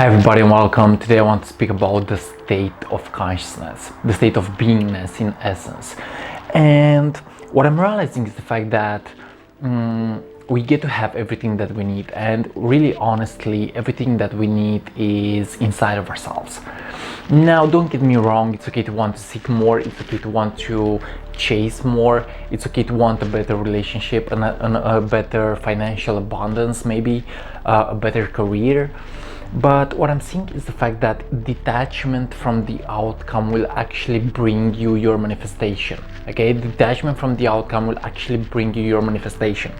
Hi everybody and welcome. Today I want to speak about the state of consciousness, the state of beingness in essence. And what I'm realizing is the fact that we get to have everything that we need, and really honestly everything that we need is inside of ourselves. Now don't get me wrong, it's okay to want to seek more, it's okay to want to chase more, it's okay to want a better relationship and a better financial abundance, maybe a better career. But what I'm seeing is the fact that detachment from the outcome will actually bring you your manifestation. Okay, detachment from the outcome will actually bring you your manifestation.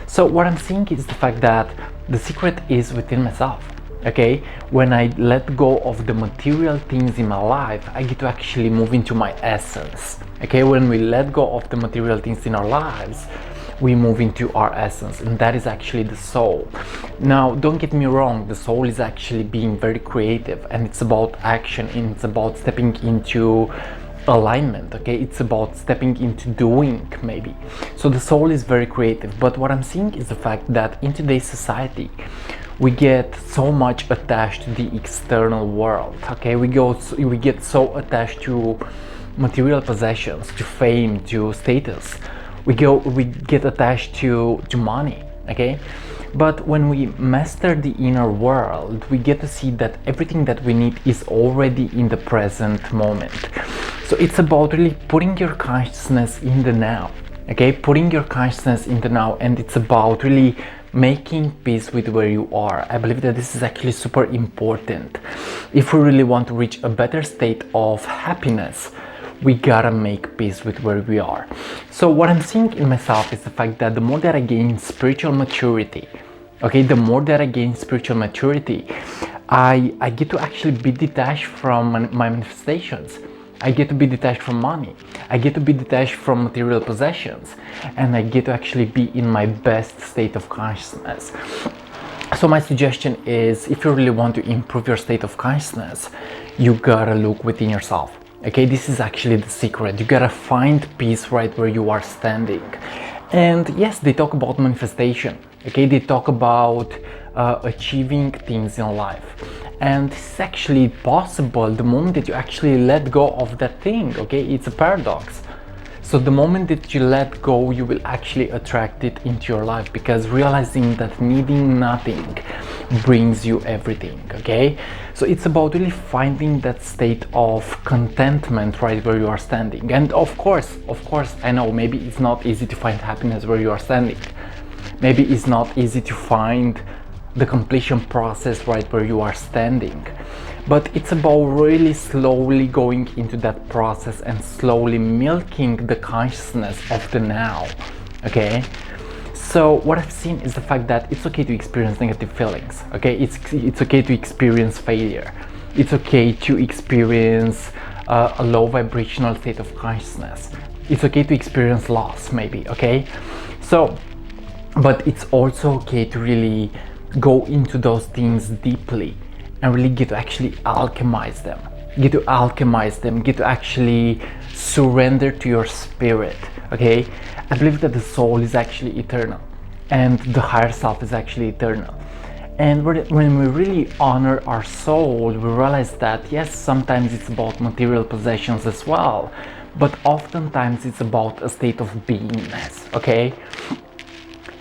So what I'm seeing is the fact that the secret is within myself. Okay, when I let go of the material things in my life, I get to actually move into my essence. Okay, when we let go of the material things in our lives, we move into our essence, and that is actually the soul. Now don't get me wrong, the soul is actually being very creative, and it's about action, and it's about stepping into alignment. Okay, it's about stepping into doing, maybe. So the soul is very creative, but what I'm seeing is the fact that in today's society we get so much attached to the external world. Okay, we get so attached to material possessions, to fame, to status. We get attached to money. Okay, but when we master the inner world, we get to see that everything that we need is already in the present moment. So it's about really putting your consciousness in the now. Okay, putting your consciousness in the now, and it's about really making peace with where you are. I believe that this is actually super important. If we really want to reach a better state of happiness, we gotta make peace with where we are. So what I'm seeing in myself is the fact that the more that I gain spiritual maturity, okay, the more that I gain spiritual maturity, I get to actually be detached from my manifestations. I get to be detached from money. I get to be detached from material possessions, and I get to actually be in my best state of consciousness. So my suggestion is, if you really want to improve your state of consciousness, you gotta look within yourself. Okay, this is actually the secret. You gotta find peace right where you are standing. And yes, they talk about manifestation. Okay, they talk about achieving things in life, and it's actually possible the moment that you actually let go of that thing. Okay, it's a paradox. So the moment that you let go, you will actually attract it into your life, because realizing that needing nothing brings you everything. Okay, so it's about really finding that state of contentment right where you are standing. And of course I know maybe it's not easy to find happiness where you are standing. Maybe it's not easy to find the completion process right where you are standing, but it's about really slowly going into that process and slowly milking the consciousness of the now. Okay, so what I've seen is the fact that it's okay to experience negative feelings. Okay, it's okay to experience failure. It's okay to experience a low vibrational state of consciousness. It's okay to experience loss, maybe. Okay, so but it's also okay to really go into those things deeply and really get to actually alchemize them, get to actually surrender to your spirit. Okay, I believe that the soul is actually eternal, and the higher self is actually eternal. And when we really honor our soul, we realize that yes, sometimes it's about material possessions as well, but oftentimes it's about a state of beingness. Okay,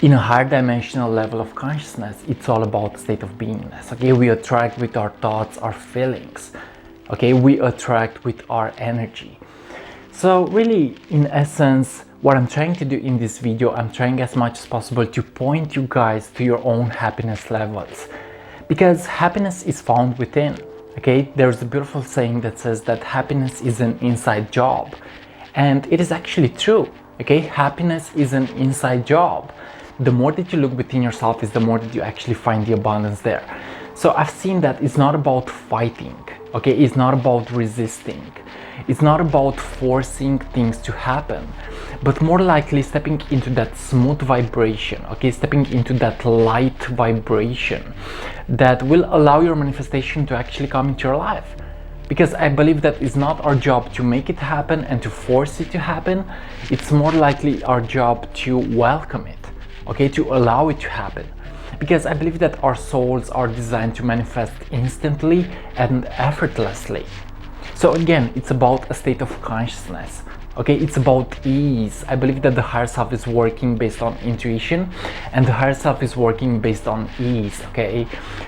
in a higher dimensional level of consciousness, it's all about the state of beingness. Okay, we attract with our thoughts, our feelings. Okay, we attract with our energy. So really, in essence, what I'm trying to do in this video, I'm trying as much as possible to point you guys to your own happiness levels, because happiness is found within. Okay, there's a beautiful saying that says that happiness is an inside job, and it is actually true. Okay, happiness is an inside job. The more that you look within yourself is the more that you actually find the abundance there. So I've seen that it's not about fighting. Okay, it's not about resisting. It's not about forcing things to happen, but more likely stepping into that smooth vibration. Okay, stepping into that light vibration that will allow your manifestation to actually come into your life. Because I believe that it's not our job to make it happen and to force it to happen. It's more likely our job to welcome it. Okay, to allow it to happen. because I believe that our souls are designed to manifest instantly and effortlessly. So again, it's about a state of consciousness. Okay, it's about ease. I believe that the higher self is working based on intuition, and the higher self is working based on ease. Okay,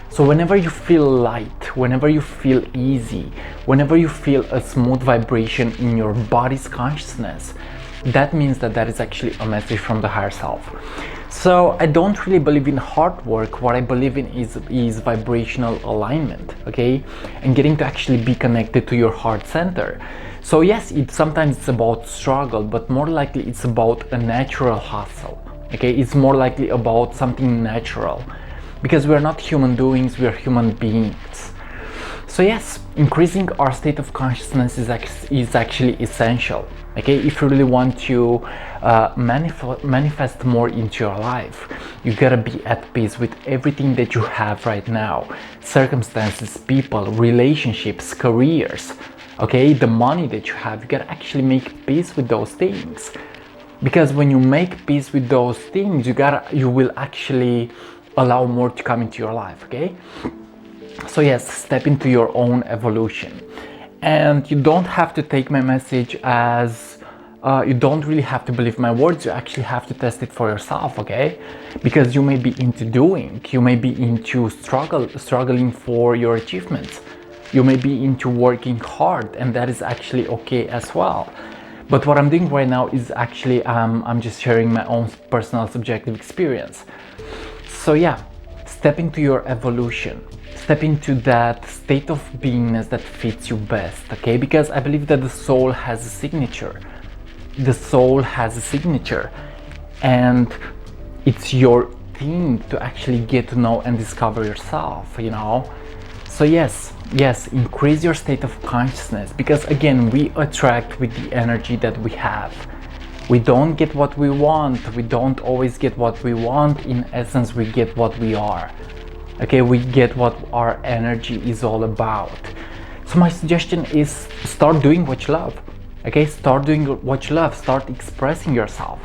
so whenever you feel light, whenever you feel easy, whenever you feel a smooth vibration in your body's consciousness, that means that that is actually a message from the higher self. So I don't really believe in hard work. What I believe in is vibrational alignment, okay, and getting to actually be connected to your heart center. So yes, sometimes it's about struggle, but more likely it's about a natural hustle. Okay, it's more likely about something natural, because we are not human doings, we are human beings. So yes, increasing our state of consciousness is actually essential. Okay, if you really want to manifest more into your life, you gotta be at peace with everything that you have right now: circumstances, people, relationships, careers. Okay, the money that you have, you gotta actually make peace with those things, because when you make peace with those things, you will actually allow more to come into your life. Okay, so yes, step into your own evolution, and you don't have to take my message as you don't really have to believe my words. You actually have to test it for yourself. Okay, because you may be into doing, you may be into struggling for your achievements. You may be into working hard, and that is actually okay as well. But what I'm doing right now is actually I'm just sharing my own personal subjective experience. So yeah, step into your evolution, step into that state of beingness that fits you best. Okay, because I believe that the soul has a signature. The soul has a signature, and it's your thing to actually get to know and discover yourself, you know. So yes, increase your state of consciousness, because again, we attract with the energy that we have. We don't get what we want. We don't always get what we want. In essence, we get what we are. Okay, we get what our energy is all about. So my suggestion is start doing what you love. Okay, start doing what you love. Start expressing yourself.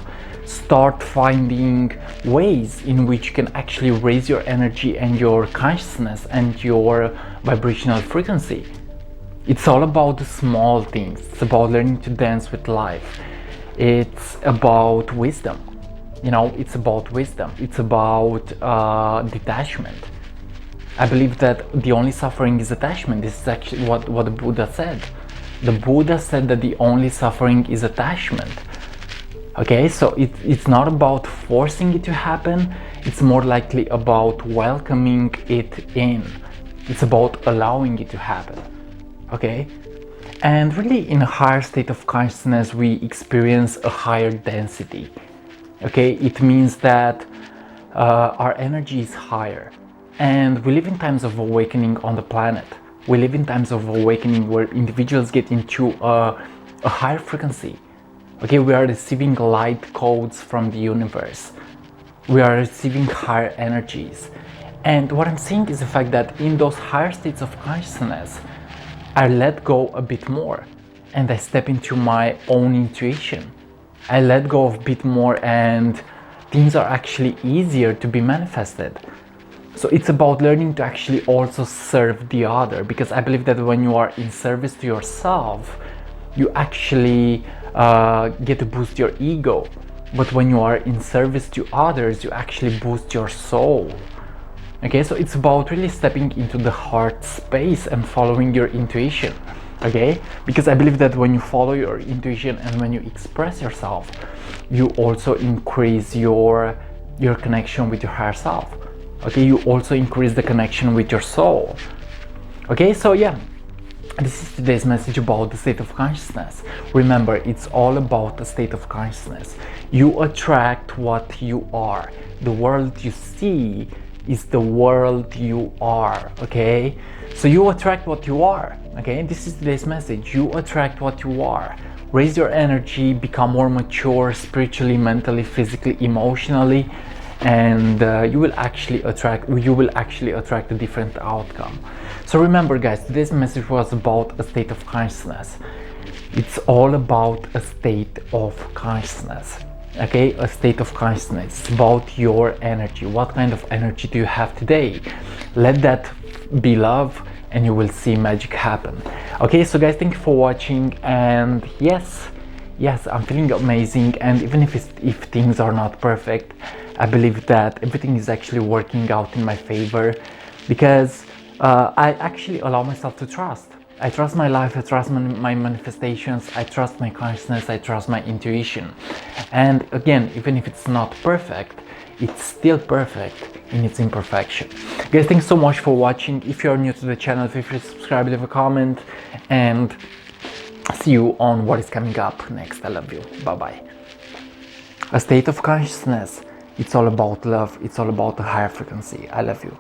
Start finding ways in which you can actually raise your energy and your consciousness and your vibrational frequency. It's all about the small things. It's about learning to dance with life. It's about wisdom. You know, it's about wisdom. It's about detachment. I believe that the only suffering is attachment. This is actually what the Buddha said. The Buddha said that the only suffering is attachment. Okay, so it's not about forcing it to happen. It's more likely about welcoming it in. It's about allowing it to happen. Okay, and really in a higher state of consciousness, we experience a higher density. Okay, it means that our energy is higher, and we live in times of awakening on the planet. We live in times of awakening where individuals get into a higher frequency. Okay, we are receiving light codes from the universe. We are receiving higher energies. And what I'm saying is the fact that in those higher states of consciousness, I let go a bit more and I step into my own intuition. I let go of a bit more, and things are actually easier to be manifested. So it's about learning to actually also serve the other, because I believe that when you are in service to yourself, you actually get to boost your ego. But when you are in service to others, you actually boost your soul. Okay, so it's about really stepping into the heart space and following your intuition. Okay, because I believe that when you follow your intuition and when you express yourself, you also increase your connection with your higher self. Okay, you also increase the connection with your soul. Okay, so yeah, this is today's message about the state of consciousness. Remember, it's all about the state of consciousness. You attract what you are. The world you see is the world you are. Okay, so you attract what you are. Okay, this is today's message. You attract what you are. Raise your energy, become more mature spiritually, mentally, physically, emotionally, and you will actually attract a different outcome. So remember, guys, today's message was about a state of consciousness. It's all about a state of consciousness. Okay, a state of consciousness. It's about your energy. What kind of energy do you have today? Let that be love, and you will see magic happen. Okay, so guys, thank you for watching, and yes, I'm feeling amazing. And even if things are not perfect, I believe that everything is actually working out in my favor, because I actually allow myself to trust. I trust my life, I trust my manifestations, I trust my consciousness, I trust my intuition. And again, even if it's not perfect, it's still perfect in its imperfection. Guys, thanks so much for watching. If you are new to the channel, feel free to subscribe, leave a comment, and see you on what is coming up next. I love you. Bye bye. A state of consciousness. It's all about love. It's all about a higher frequency. I love you.